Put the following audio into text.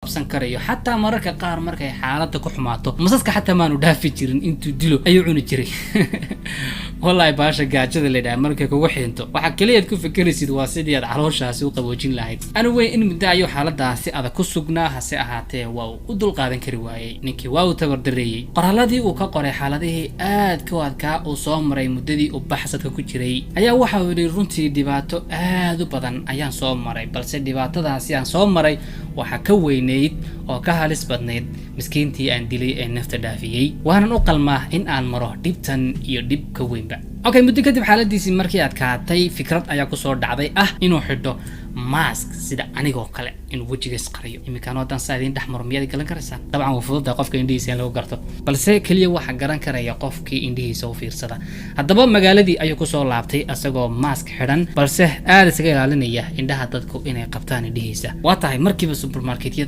qabsan karayo xataa mararka qaar markay xaaladda ku xumaato masaska xataa maanu dhaafi jirin intuu dilo ayuu cuni jiray wallahi baasha gaajada leedahay markay kugu xinto waxa kaliya ku fikiraysid waa sidii aad calooshaasi u qaboojin lahayd anu way in muddo ayuu xaaladaasi adag ku sugnaa hase ahaatee waa u dul qaadan kari waayay ninkii waa uu tabardareeyay qoraaladii uu ka qoray xaaladihii aad ka wadkaa uu soo maray muddadii uu baxsadka ku jiray ayaa waxa uu yiri runtii dhibaato aad u badan ayaan soo maray balse dhibaatadaasi aan soo maray waxa ka weyneyd oo ka halis badneyd miskiintii aan dilay ee nafta dhaafiyay waanan u qalmaa in aan maro dhibtan iyo dhib ka weynba okay muddo kadib xaaladiisii markii aad kaatay fikrad ayaa ku soo dhacday inuu xidho mask sida anigoo kale in wajigiis qariyo imika wadan saadin dhaxmar miyad galan karaysaa dabcan waa fududa qofka indhihiisa lagu garto balse kaliya waxa garan karaya qofkii indhihiisa u fiirsada haddaba magaaladii ayuu ku soo laabtay asagoo mask xidhan balse aad isaga ilaalinaya indhaha dadku inay qabtaan indhihiisa waa tahay markiiba supermarketyada